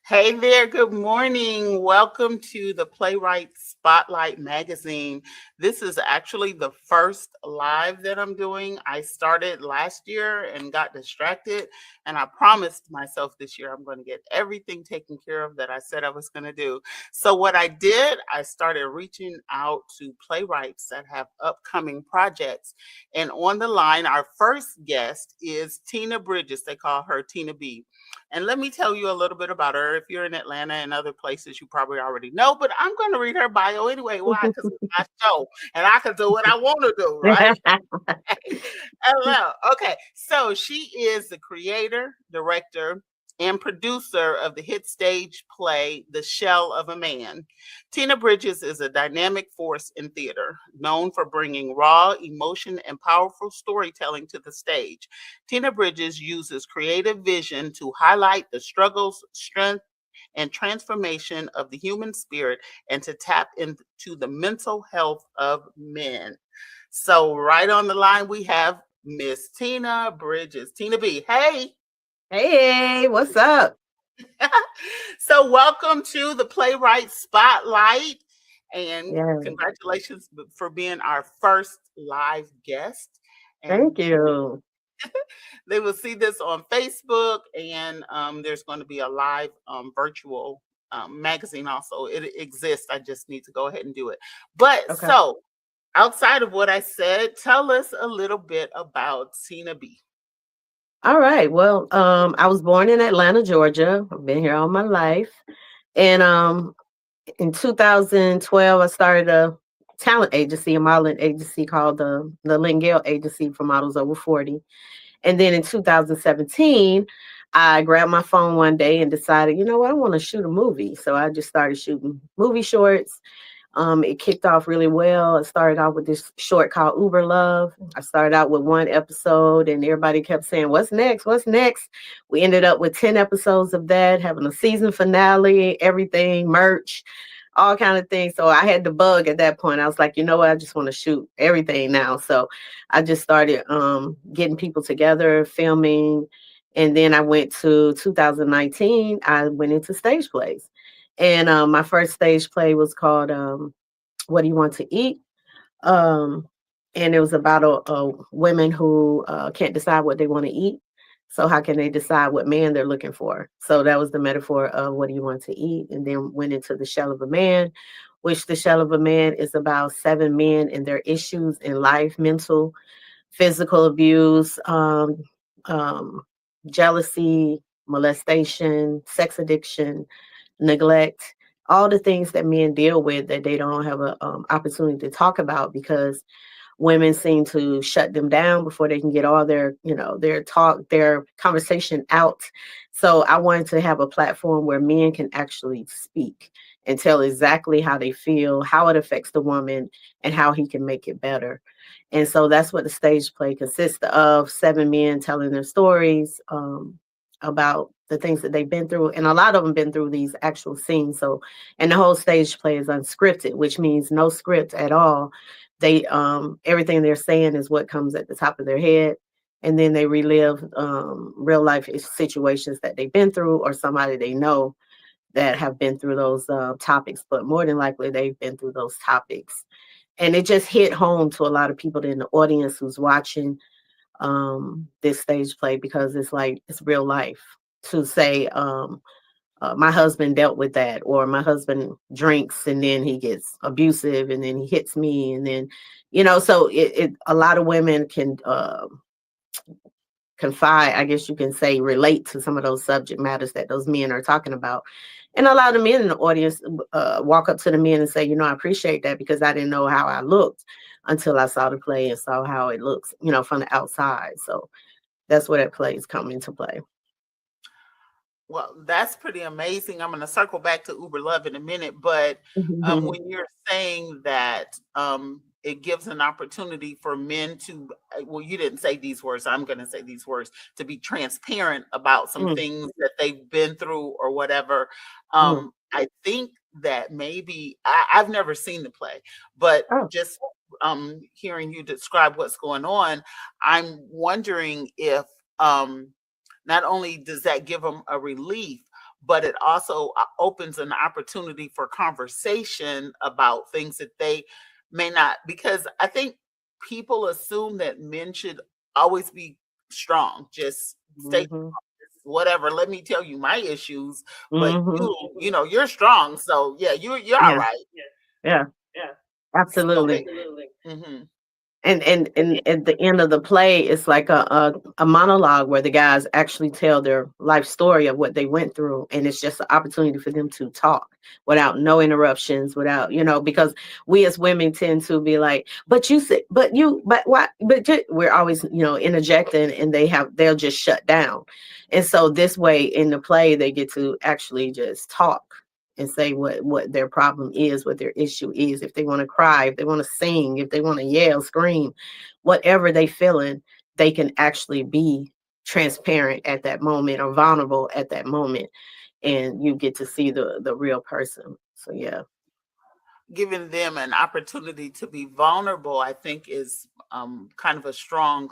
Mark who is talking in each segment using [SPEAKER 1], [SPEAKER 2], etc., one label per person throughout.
[SPEAKER 1] Hey there, good morning. Welcome to the Playwright Spotlight magazine. This is actually the first live that I'm doing. I started last year and got distracted, and I promised myself this year I'm going to get everything taken care of that I said I was going to do. So, what I did, I started reaching out to playwrights that have upcoming projects. And on the line, our first guest is Tina Bridges. They call her Tina B. And let me tell you a little bit about her. If you're in Atlanta and other places, you probably already know, but I'm going to read her bio anyway. Why? Because it's my show and I can do what I want to do, right? Hello. Okay. So she is the creator, director, and producer of the hit stage play, The Shell of a Man. Tina Bridges is a dynamic force in theater, known for bringing raw emotion and powerful storytelling to the stage. Tina Bridges uses creative vision to highlight the struggles, strength, and transformation of the human spirit and to tap into the mental health of men. So, right on the line, we have Miss Tina Bridges. Tina B, hey.
[SPEAKER 2] Hey, what's up?
[SPEAKER 1] So, welcome to the Playwright Spotlight. And
[SPEAKER 2] Yeah,
[SPEAKER 1] congratulations for being our first live guest. And
[SPEAKER 2] thank you.
[SPEAKER 1] they will see this on Facebook, and there's going to be a live virtual magazine also. It exists. I just need to go ahead and do it. But
[SPEAKER 2] Okay.
[SPEAKER 1] so, outside of what I said, tell us a little bit about Tina B.
[SPEAKER 2] All right. Well, I was born in Atlanta, Georgia. I've been here all my life. And in 2012, I started a talent agency, a modeling agency called the Lingale Agency for Models Over 40. And then in 2017, I grabbed my phone one day and decided, you know what, I want to shoot a movie. So I just started shooting movie shorts. It kicked off really well. I started out with this short called Uber Love. I started out with one episode, and everybody kept saying, "What's next? What's next?" We ended up with 10 episodes of that, having a season finale, everything, merch, all kind of things. So I had the bug at that point. I was like, you know what? I just want to shoot everything now. So I just started getting people together, filming, and then I went to 2019. I went into stage plays. And my first stage play was called What Do You Want to Eat? Um, and it was about a women who can't decide what they want to eat. So how can they decide what man they're looking for? So that was the metaphor of what do you want to eat? And then went into the shell of a man, which the shell of a man is about 7 men and their issues in life, mental, physical abuse, um, jealousy, molestation, sex addiction, neglect, all the things that men deal with that they don't have a opportunity to talk about because women seem to shut them down before they can get all their, their talk, their conversation out. So I wanted to have a platform where men can actually speak and tell exactly how they feel, how it affects the woman, and how he can make it better. And so that's what the stage play consists of: 7 men telling their stories about the things that they've been through. And a lot of them been through these actual scenes. So, and the whole stage play is unscripted, which means no script at all. They, everything they're saying is what comes at the top of their head. And then they relive real life situations that they've been through or somebody they know that have been through those topics, but more than likely they've been through those topics. And it just hit home to a lot of people in the audience who's watching this stage play because it's like it's real life to say my husband dealt with that, or my husband drinks and then he gets abusive and then he hits me, and then so it a lot of women can confide, I guess you can say, relate to some of those subject matters that those men are talking about. And a lot of men in the audience walk up to the men and say, I appreciate that because I didn't know how I looked until I saw the play and saw how it looks, from the outside. So that's where that play is coming into play.
[SPEAKER 1] Well, that's pretty amazing. I'm going to circle back to Uber Love in a minute, but when you're saying that it gives an opportunity for men to, well, you didn't say these words, I'm going to say these words, to be transparent about some
[SPEAKER 2] Mhm,
[SPEAKER 1] things that they've been through or whatever.
[SPEAKER 2] mhm.
[SPEAKER 1] I think that maybe I've never seen the play, but
[SPEAKER 2] Oh,
[SPEAKER 1] just hearing you describe what's going on, I'm wondering if not only does that give them a relief, but it also opens an opportunity for conversation about things that they may not, because I think people assume that men should always be strong, just stay
[SPEAKER 2] Mhm.
[SPEAKER 1] whatever. Let me tell you my issues, but
[SPEAKER 2] Mhm.
[SPEAKER 1] you're strong, so yeah, you're all
[SPEAKER 2] Yeah.
[SPEAKER 1] right.
[SPEAKER 2] Yeah.
[SPEAKER 1] So
[SPEAKER 2] Absolutely.
[SPEAKER 1] they, hmm
[SPEAKER 2] And at the end of the play, it's like a monologue where the guys actually tell their life story of what they went through, and it's just an opportunity for them to talk without no interruptions, without because we as women tend to be like, but you said, but you, but what, we're always interjecting, and they'll just shut down, and so this way in the play they get to actually just talk and say what their problem is, what their issue is. If they want to cry, if they want to sing, if they want to yell, scream, whatever they feeling, they can actually be transparent at that moment or vulnerable at that moment, and you get to see the real person. So yeah.
[SPEAKER 1] giving them an opportunity to be vulnerable, I think, is kind of a strong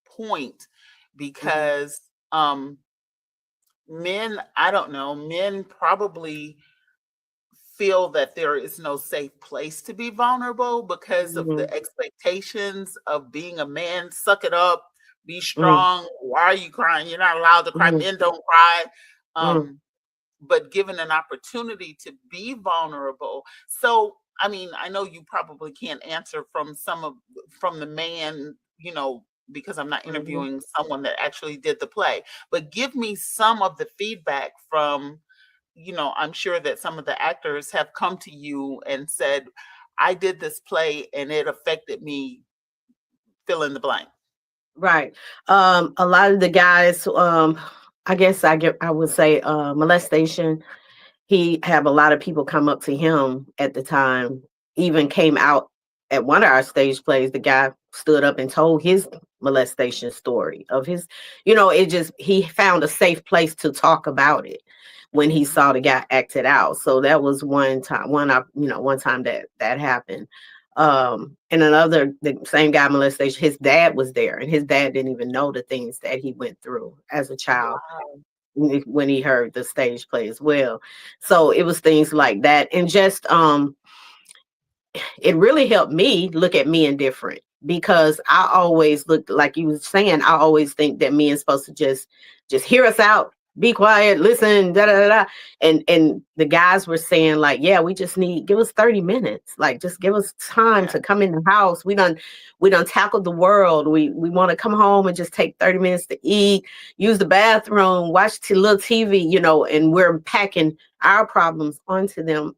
[SPEAKER 1] point,
[SPEAKER 2] Mhm.
[SPEAKER 1] because men, I don't know, men probably feel that there is no safe place to be vulnerable because of the
[SPEAKER 2] Mhm.
[SPEAKER 1] expectations of being a man. Suck it up, be
[SPEAKER 2] Mhm.
[SPEAKER 1] strong. Why are you crying? You're not allowed to cry.
[SPEAKER 2] Mhm.
[SPEAKER 1] Men don't cry.
[SPEAKER 2] Mhm.
[SPEAKER 1] But given an opportunity to be vulnerable. So, I mean, I know you probably can't answer from the man, because I'm not
[SPEAKER 2] Mhm.
[SPEAKER 1] interviewing someone that actually did the play, but give me some of the feedback from, I'm sure that some of the actors have come to you and said, I did this play and it affected me, fill in the blank.
[SPEAKER 2] Right. A lot of the guys, I guess I would say molestation. He have a lot of people come up to him at the time, even came out at one of our stage plays. The guy stood up and told his molestation story of his, it just, he found a safe place to talk about it when he
[SPEAKER 1] Mhm.
[SPEAKER 2] saw the guy acted out. So that was one time that happened. And another, the same guy molestation, his dad was there, and his dad didn't even know the things that he went through as a child
[SPEAKER 1] Wow.
[SPEAKER 2] when he heard the stage play as well. So it was things like that. And just it really helped me look at men different, because I always look, like you were saying, I always think that men supposed to just hear us out, be quiet, listen, da da da da. And the guys were saying like, yeah, we just need, give us 30 minutes. Like, just give us time
[SPEAKER 1] Yeah.
[SPEAKER 2] to come in the house. We done tackled the world. We want to come home and just take 30 minutes to eat, use the bathroom, watch little TV, and we're packing our problems onto them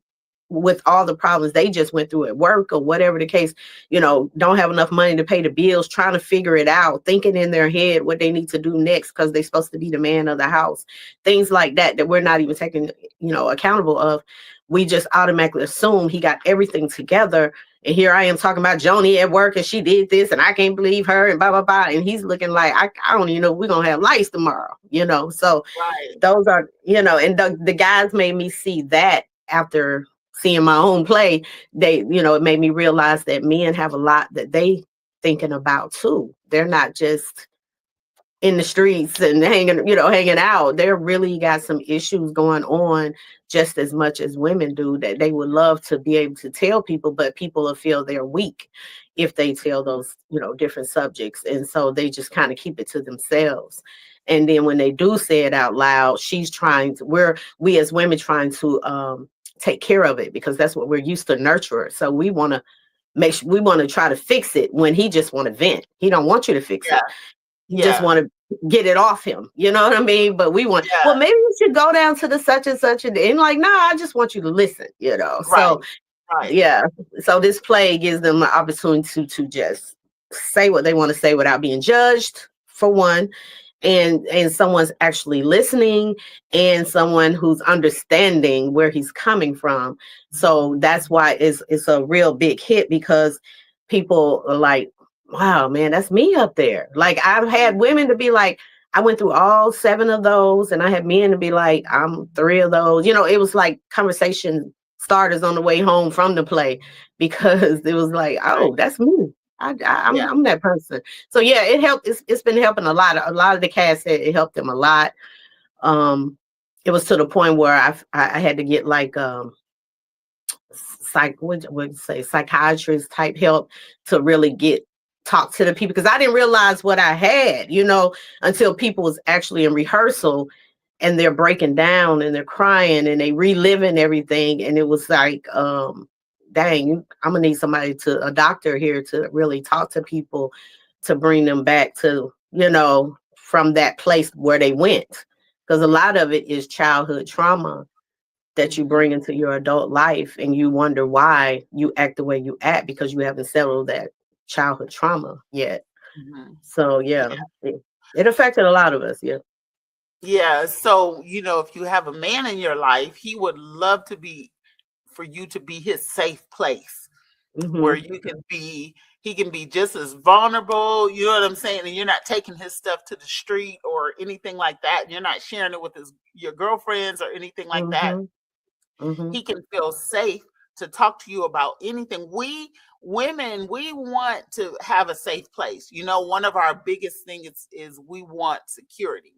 [SPEAKER 2] with all the problems they just went through at work or whatever the case, don't have enough money to pay the bills, trying to figure it out, thinking in their head what they need to do next because they're supposed to be the man of the house. Things like that we're not even taking, accountable of. We just automatically assume he got everything together. And here I am talking about Joni at work and she did this and I can't believe her and blah, blah, blah. And he's looking like, I don't even know if we're going to have lights tomorrow, So
[SPEAKER 1] Right.
[SPEAKER 2] those are, and the guys made me see that after seeing my own play. It made me realize that men have a lot that they thinking about too. They're not just in the streets and hanging out. They're really got some issues going on just as much as women do, that they would love to be able to tell people, but people will feel they're weak if they tell those, different subjects. And so they just kind of keep it to themselves. And then when they do say it out loud, we as women trying to take care of it, because that's what we're used to, nurture it. So we want to we want to try to fix it when he just want to vent. He don't want you to fix
[SPEAKER 1] Yeah.
[SPEAKER 2] it. You just
[SPEAKER 1] Yeah.
[SPEAKER 2] want to get it off him. You know what I mean? But we want,
[SPEAKER 1] Yeah.
[SPEAKER 2] well, maybe we should go down to the such and such and like, no, I just want you to listen,
[SPEAKER 1] Right.
[SPEAKER 2] So
[SPEAKER 1] Right.
[SPEAKER 2] yeah. So this play gives them the opportunity to just say what they want to say without being judged, for one, and someone's actually listening, and someone who's understanding where he's coming from. So that's why it's a real big hit, because people are like, wow, man, that's me up there. Like, I've had women to be like, I went through all 7 of those, and I had men to be like, I'm 3 of those. It was like conversation starters on the way home from the play, because it was like,
[SPEAKER 1] Right.
[SPEAKER 2] oh, that's me.
[SPEAKER 1] Yeah.
[SPEAKER 2] I'm that person. So yeah, it helped. It's been helping a lot. A lot of the cast said it helped them a lot. Um, it was to the point where I had to get like what would you say, psychiatrist type help to really talk to the people, because I didn't realize what I had, until people was actually in rehearsal and they're breaking down and they're crying and they reliving everything. And it was like, dang, I'm gonna need a doctor here to really talk to people to bring them back to, from that place where they went. Because a lot of it is childhood trauma that you bring into your adult life, and you wonder why you act the way you act because you haven't settled that childhood trauma yet.
[SPEAKER 1] Mhm.
[SPEAKER 2] So yeah, it affected a lot of us. Yeah.
[SPEAKER 1] Yeah. So, if you have a man in your life, he would love for you to be his safe place where
[SPEAKER 2] Mm-hmm.
[SPEAKER 1] he can be just as vulnerable, you know what I'm saying? And you're not taking his stuff to the street or anything like that. You're not sharing it with your girlfriends or anything like that.
[SPEAKER 2] Mm-hmm. Mm-hmm.
[SPEAKER 1] He can feel safe to talk to you about anything. We women, we want to have a safe place. One of our biggest things is we want security.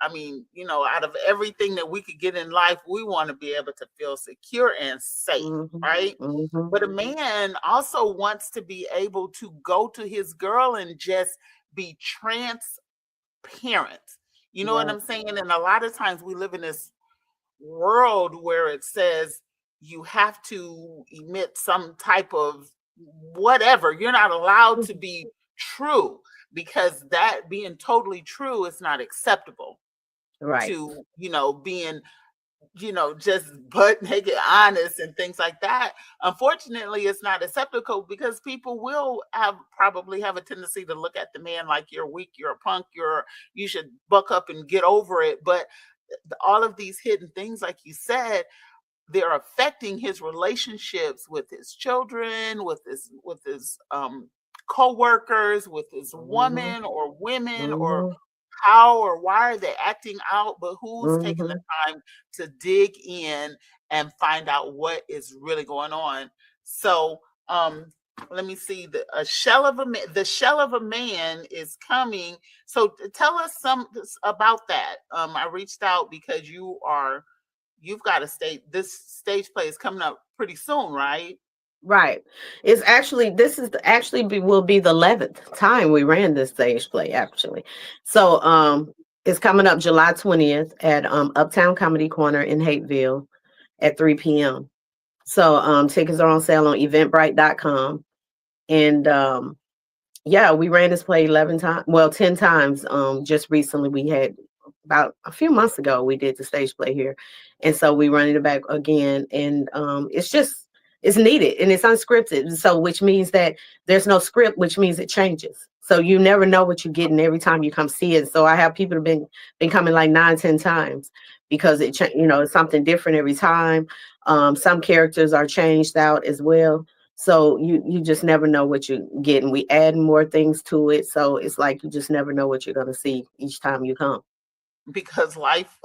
[SPEAKER 1] I mean, out of everything that we could get in life, we want to be able to feel secure and safe,
[SPEAKER 2] Mm-hmm.
[SPEAKER 1] right?
[SPEAKER 2] Mm-hmm.
[SPEAKER 1] But a man also wants to be able to go to his girl and just be transparent. You know what
[SPEAKER 2] Yeah.
[SPEAKER 1] I'm saying? And a lot of times we live in this world where it says you have to emit some type of whatever. You're not allowed to be true, because that being totally true is not acceptable
[SPEAKER 2] Right.
[SPEAKER 1] to, being, just butt naked honest and things like that. Unfortunately, it's not acceptable because people will probably have a tendency to look at the man like you're weak, you're a punk, you should buck up and get over it. But all of these hidden things, like you said, they're affecting his relationships with his children, with his co-workers, with his
[SPEAKER 2] Mm-hmm.
[SPEAKER 1] woman or women, or
[SPEAKER 2] Mm-hmm.
[SPEAKER 1] how or why are they acting out, but who's taking the
[SPEAKER 2] Mm-hmm.
[SPEAKER 1] time to dig in and find out what is really going on. So let me see, the shell of a man is coming. So tell us some about that. I reached out because you've got this stage play is coming up pretty soon, right?
[SPEAKER 2] Right. It's actually will be the 11th time we ran this stage play, actually. So it's coming up July 20th at Uptown Comedy Corner in Hateville at 3 p.m. So tickets are on sale on eventbrite.com. And yeah, we ran this play 11 times, well, 10 times. Just recently we had, about a few months ago, we did the stage play here. And so we running it back again. And it's needed and it's unscripted. So which means that there's no script, which means it changes. So you never know what you're getting every time you come see it. So I have people have been coming like 9, 10 times because it's something different every time. Some characters are changed out as well. So you just never know what you're getting. We add more things to it. So it's like you just never know what you're gonna see each time you come.
[SPEAKER 1] Because life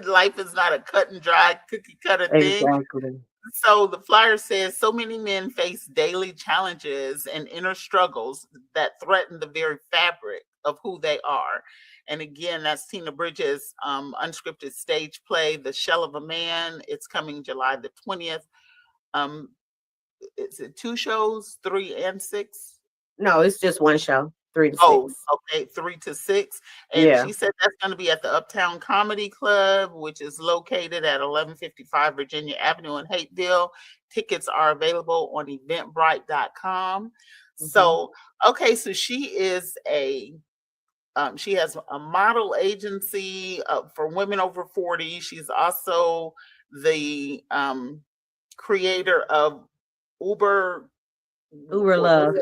[SPEAKER 1] life is not a cut and dry cookie cutter thing.
[SPEAKER 2] Exactly.
[SPEAKER 1] So the flyer says so many men face daily challenges and inner struggles that threaten the very fabric of who they are. And again, that's Tina Bridges' unscripted stage play, The Shell of a Man. It's coming July the 20th. Um, is it 2 shows, 3 and 6?
[SPEAKER 2] No, it's just one show, 3 to
[SPEAKER 1] Oh,
[SPEAKER 2] 6.
[SPEAKER 1] okay, 3 to 6. And
[SPEAKER 2] Yeah.
[SPEAKER 1] she said that's going to be at the Uptown Comedy Club, which is located at 1155 Virginia Avenue in Hateville. Tickets are available on eventbrite.com.
[SPEAKER 2] Mm-hmm.
[SPEAKER 1] So, okay, so she has a model agency for women over 40. She's also the creator of Uber
[SPEAKER 2] Uber love.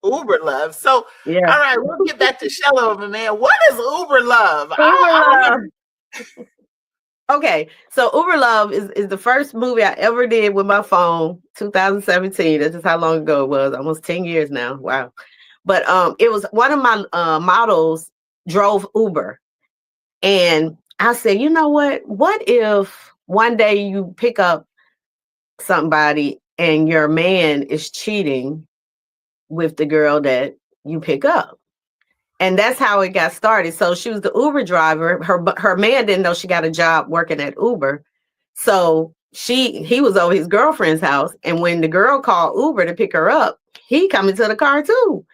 [SPEAKER 1] Uber Love. So,
[SPEAKER 2] Yeah.
[SPEAKER 1] all right, we'll get back to Shell of a Man. What is Uber Love?
[SPEAKER 2] Uber
[SPEAKER 1] I
[SPEAKER 2] love. Okay, so Uber Love is the first movie I ever did with my phone, 2017. That's just how long ago it was, almost 10 years now. Wow. But it was one of my models drove Uber. And I said, you know what? What if one day you pick up somebody and your man is cheating with the girl that you pick up? And that's how it got started. So she was the Uber driver. Her man didn't know she got a job working at Uber. So he was over his girlfriend's house. And when the girl called Uber to pick her up, he come into the car too.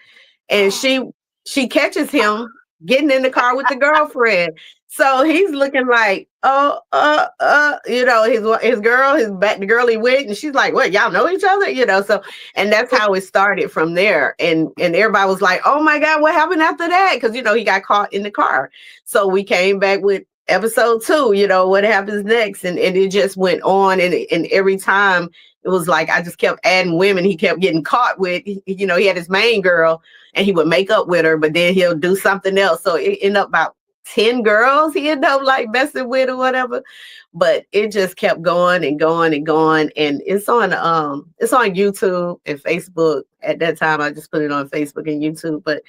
[SPEAKER 2] And she catches him getting in the car with the girlfriend. So he's looking like, his girl, the girl he with, and she's like, what, y'all know each other? So, and that's how it started from there. And everybody was like, oh my God, what happened after that? Because, he got caught in the car. So we came back with episode 2, what happens next? And it just went on. And every time it was like, I just kept adding women he kept getting caught with. He had his main girl and he would make up with her, but then he'll do something else. So it ended up about 10 girls he ended up like messing with or whatever. But it just kept going and going and going. And it's on YouTube and Facebook. At that time, I just put it on Facebook and YouTube. But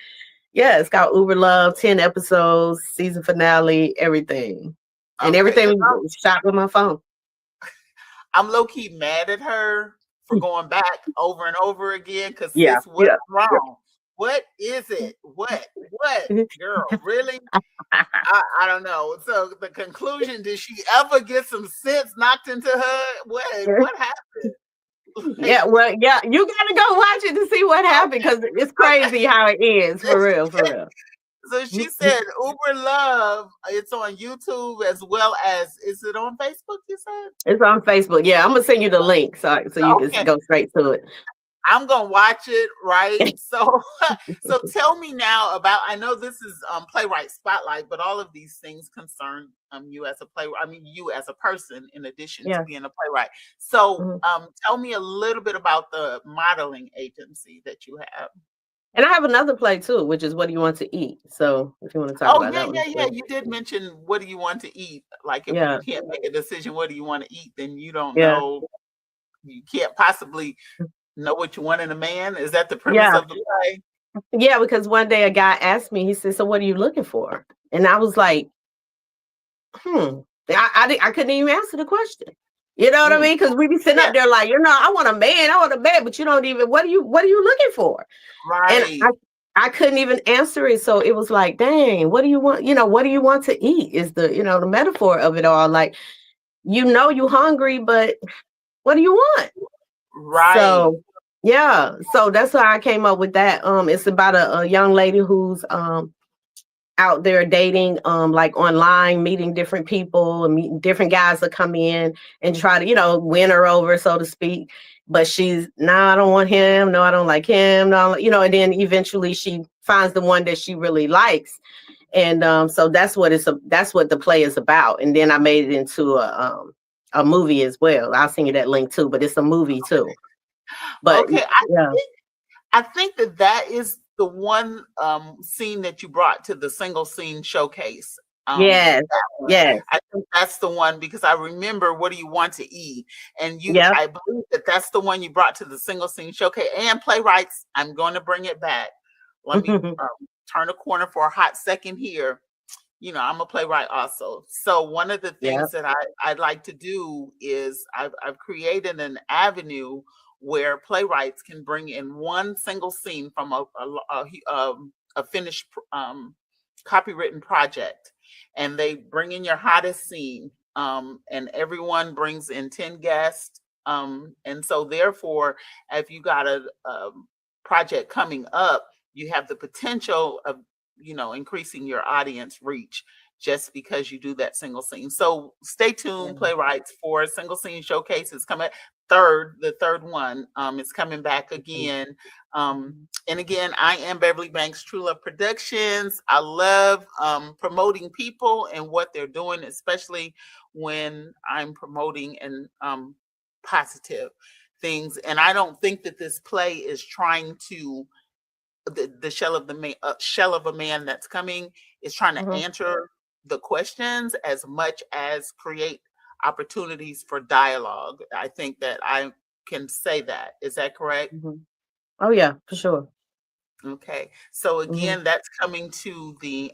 [SPEAKER 2] yeah, it's called Uber Love, 10 episodes, season finale, everything. And everything was shot with my phone.
[SPEAKER 1] I'm low-key mad at her for going back over and over again because what's wrong? What is it? What? Girl, really? I don't know. So the conclusion, did she ever get some sense knocked into her? What happened?
[SPEAKER 2] Yeah, well, yeah, you gotta go watch it to see what happened because it's crazy how it ends, for real.
[SPEAKER 1] So she said Uber Love, it's on YouTube as well as, is it on Facebook, you said?
[SPEAKER 2] It's on Facebook. Yeah, I'm gonna send you the link so you can go straight to it.
[SPEAKER 1] I'm gonna watch it, right? So tell me now about, I know this is Playwright Spotlight, but all of these things concern you as a playwright. I mean, you as a person, in addition to being a playwright. So tell me a little bit about the modeling agency that you have.
[SPEAKER 2] And I have another play too, which is What Do You Want to Eat? So if you want to talk about that.
[SPEAKER 1] Yeah. You did mention What Do You Want to Eat? Like if you can't make a decision, what do you want to eat? Then you don't know. You can't possibly know what you want in a man. Is that the premise of the play?
[SPEAKER 2] Yeah, because one day a guy asked me, he said, so what are you looking for? And I was like, I couldn't even answer the question. You know what I mean? Because we be sitting up there like, I want a man, but you don't even, what are you looking for?
[SPEAKER 1] Right.
[SPEAKER 2] And I couldn't even answer it. So it was like, dang, what do you want? What do you want to eat is the, the metaphor of it all. Like, you hungry, but what do you want?
[SPEAKER 1] Right.
[SPEAKER 2] So yeah, so that's why I came up with that. It's about a young lady who's out there dating, like online, meeting different people and meeting different guys that come in and try to, win her over, so to speak. But she's, no, I don't want him. No, I don't like him. No, and then eventually she finds the one that she really likes. And so that's what the play is about. And then I made it into a movie as well. I'll send you that link too, but it's a movie too. But
[SPEAKER 1] okay, I think that is the one scene that you brought to the single scene showcase.
[SPEAKER 2] Yes.
[SPEAKER 1] I think that's the one because I remember What Do You Want to Eat? And I believe that's the one you brought to the single scene showcase. And Playwrights, I'm going to bring it back. Let me turn a corner for a hot second here. I'm a playwright also. So one of the things that I'd like to do is I've created an avenue where playwrights can bring in one single scene from a finished copywritten project, and they bring in your hottest scene, and everyone brings in 10 guests, and so therefore, if you got a project coming up, you have the potential of increasing your audience reach just because you do that single scene. So stay tuned, Playwrights, for single scene showcases coming. The third one is coming back again. And again, I am Beverly Banks, True Love Productions. I love promoting people and what they're doing, especially when I'm promoting and positive things. And I don't think that this play is trying to the shell of a man that's coming is trying to answer the questions as much as create opportunities for dialogue. I think that I can say that. Is that correct?
[SPEAKER 2] Oh yeah, for sure.
[SPEAKER 1] Okay. So again, that's coming to the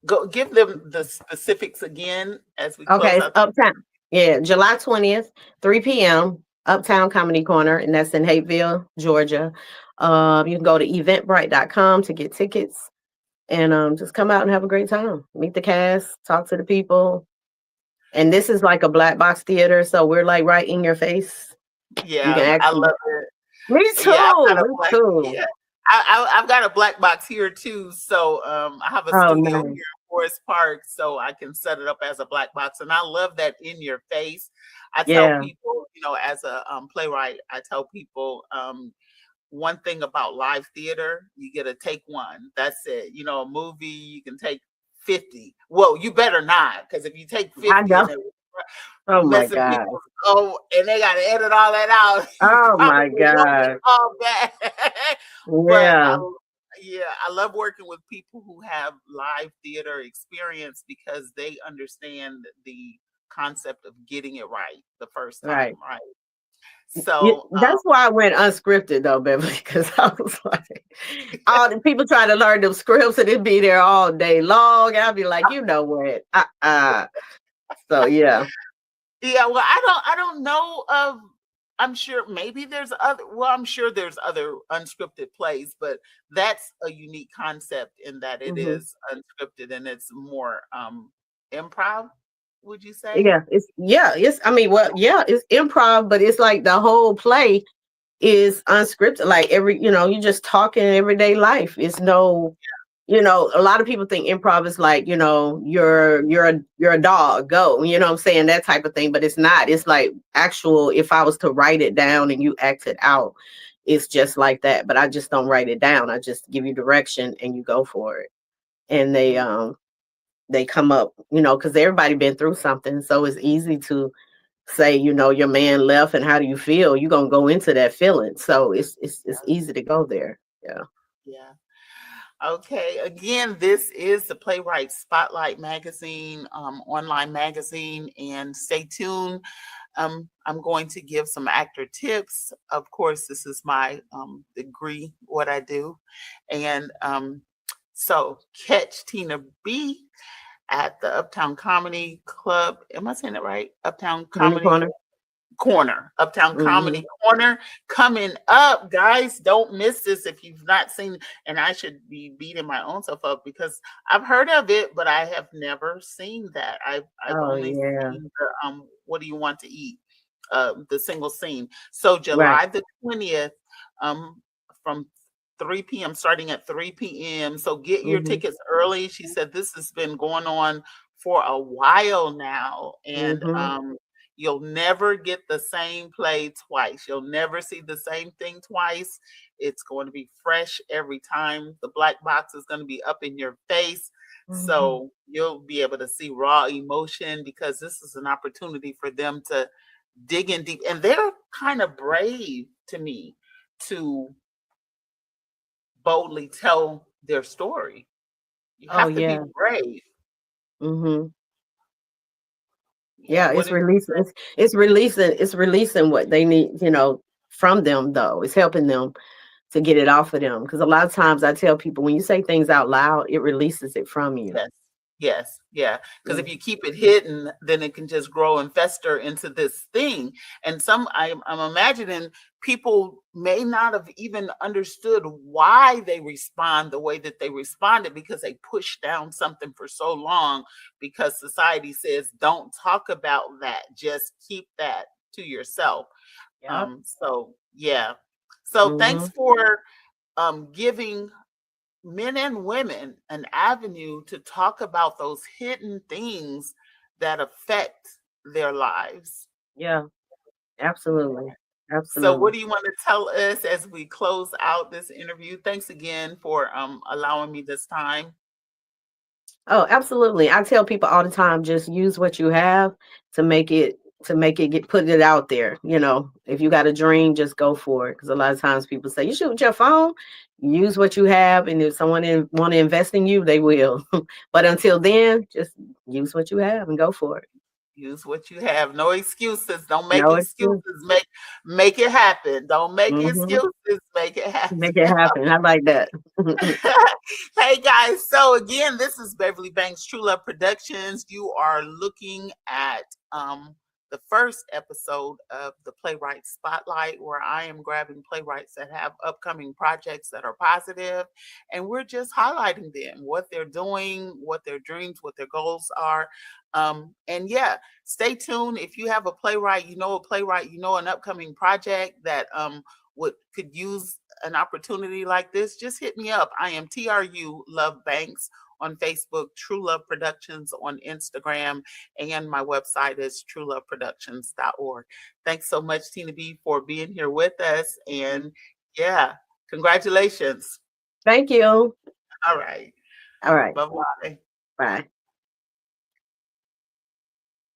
[SPEAKER 1] go give them the specifics again as we close out.
[SPEAKER 2] Uptown. Yeah, July 20th, 3 p.m. Uptown Comedy Corner, and that's in Hapeville, Georgia. You can go to eventbrite.com to get tickets and just come out and have a great time. Meet the cast, talk to the people. And this is like a black box theater, so we're like right in your face. You can
[SPEAKER 1] Yeah, I
[SPEAKER 2] actually.
[SPEAKER 1] love it.
[SPEAKER 2] Me
[SPEAKER 1] Yeah, I've got
[SPEAKER 2] too.
[SPEAKER 1] a
[SPEAKER 2] Me
[SPEAKER 1] black.
[SPEAKER 2] too.
[SPEAKER 1] Yeah, I've got a black box here too. So I have a
[SPEAKER 2] Oh,
[SPEAKER 1] studio here
[SPEAKER 2] nice.
[SPEAKER 1] in Forest Park, so I can set it up as a black box, and I love that in your face. I tell
[SPEAKER 2] Yeah.
[SPEAKER 1] people, as a playwright, I tell people one thing about live theater, you get a take one. That's it. A movie you can take 50. Well, you better not, because if you take
[SPEAKER 2] I
[SPEAKER 1] 50
[SPEAKER 2] know.
[SPEAKER 1] and it
[SPEAKER 2] Oh my
[SPEAKER 1] messing
[SPEAKER 2] God.
[SPEAKER 1] people, and they got to edit all that out, you
[SPEAKER 2] Oh
[SPEAKER 1] probably
[SPEAKER 2] my
[SPEAKER 1] won't get
[SPEAKER 2] God.
[SPEAKER 1] all back. But
[SPEAKER 2] Yeah.
[SPEAKER 1] I love working with people who have live theater experience because they understand the concept of getting it right the first time,
[SPEAKER 2] Right.
[SPEAKER 1] right? So,
[SPEAKER 2] That's why I went unscripted though, Beverly, because I was like, all the people trying to learn them scripts and it'd be there all day long. I'd be like, you know what? So yeah.
[SPEAKER 1] yeah, well, I don't know of. I'm sure maybe there's other. Well, I'm sure there's other unscripted plays, but that's a unique concept in that it
[SPEAKER 2] Hmm.
[SPEAKER 1] is unscripted and it's more improv. Would you say?
[SPEAKER 2] It's I mean, well, yeah, it's improv, but it's like the whole play is unscripted. Like you just talk in everyday life. It's no, a lot of people think improv is like, you're a dog, go, you know what I'm saying, that type of thing, but it's not. It's like actual, if I was to write it down and you act it out, it's just like that. But I just don't write it down. I just give you direction and you go for it. And they come up, because everybody been through something. So it's easy to say, your man left and how do you feel? You're gonna go into that feeling. So it's easy to go there. Yeah.
[SPEAKER 1] Yeah. Okay. Again, this is the Playwright Spotlight magazine, online magazine, and stay tuned. I'm going to give some actor tips. Of course, this is my degree, what I do, and so catch Tina B at the Uptown Comedy Club. Am I saying it right? Uptown
[SPEAKER 2] Comedy
[SPEAKER 1] Comedy
[SPEAKER 2] Corner.
[SPEAKER 1] Uptown
[SPEAKER 2] Hmm.
[SPEAKER 1] Comedy Corner coming up, guys. Don't miss this if you've not seen. And I should be beating my own self up because I've heard of it, but I have never seen that. I've
[SPEAKER 2] Oh
[SPEAKER 1] only
[SPEAKER 2] yeah.
[SPEAKER 1] seen the What do you want to eat? The single scene. So
[SPEAKER 2] Right.
[SPEAKER 1] July the 20th, from 3 p.m. starting at 3 p.m. So get your
[SPEAKER 2] Hmm.
[SPEAKER 1] tickets early. She said this has been going on for a while now, and
[SPEAKER 2] Hmm.
[SPEAKER 1] you'll never get the same play twice. You'll never see the same thing twice. It's going to be fresh every time. The black box is going to be up in your face.
[SPEAKER 2] Hmm.
[SPEAKER 1] So you'll be able to see raw emotion because this is an opportunity for them to dig in deep. And they're kind of brave to me to boldly tell their story. You
[SPEAKER 2] Oh
[SPEAKER 1] have to be
[SPEAKER 2] yeah.
[SPEAKER 1] brave.
[SPEAKER 2] Hmm.
[SPEAKER 1] Yeah.
[SPEAKER 2] Yeah,
[SPEAKER 1] What
[SPEAKER 2] it's
[SPEAKER 1] did
[SPEAKER 2] releasing. It's releasing what they need, from them though. It's helping them to get it off of them. Because a lot of times I tell people when you say things out loud, it releases it from you.
[SPEAKER 1] Yes. Yes. Yeah. Because if
[SPEAKER 2] Yeah.
[SPEAKER 1] you keep it hidden, then it can just grow and fester into this thing. And I'm imagining people may not have even understood why they respond the way that they responded because they pushed down something for so long because society says don't talk about that. Just keep that to yourself.
[SPEAKER 2] Yep.
[SPEAKER 1] So yeah. So thanks
[SPEAKER 2] Hmm.
[SPEAKER 1] for giving men and women an avenue to talk about those hidden things that affect their lives.
[SPEAKER 2] Yeah. Absolutely.
[SPEAKER 1] So, what
[SPEAKER 2] Absolutely.
[SPEAKER 1] do you want to tell us as we close out this interview? Thanks again for allowing me this time.
[SPEAKER 2] Oh, absolutely. I tell people all the time, just use what you have to make it put it out there. If you got a dream, just go for it. Because a lot of times people say you shoot with your phone. Use what you have, and if someone want to invest in you, they will. But until then, just use what you have and go for it.
[SPEAKER 1] Use what you have. No excuses. Don't make
[SPEAKER 2] No
[SPEAKER 1] excuses.
[SPEAKER 2] excuse.
[SPEAKER 1] Make it happen. Don't make
[SPEAKER 2] Hmm.
[SPEAKER 1] excuses. Make it happen.
[SPEAKER 2] Make it happen. I like that.
[SPEAKER 1] Hey guys, so again, this is Beverly Banks True Love Productions. You are looking at the first episode of the Playwright Spotlight, where I am grabbing playwrights that have upcoming projects that are positive, and we're just highlighting them, what they're doing, what their dreams, what their goals are. And yeah, stay tuned. If you have a playwright, an upcoming project that could use an opportunity like this, just hit me up. I am TRU Love Banks on Facebook, True Love Productions on Instagram, and my website is trueloveproductions.org. Thanks so much, Tina B, for being here with us. And yeah, congratulations.
[SPEAKER 2] Thank you.
[SPEAKER 1] All right.
[SPEAKER 2] All right.
[SPEAKER 1] Bye-bye.
[SPEAKER 2] Bye.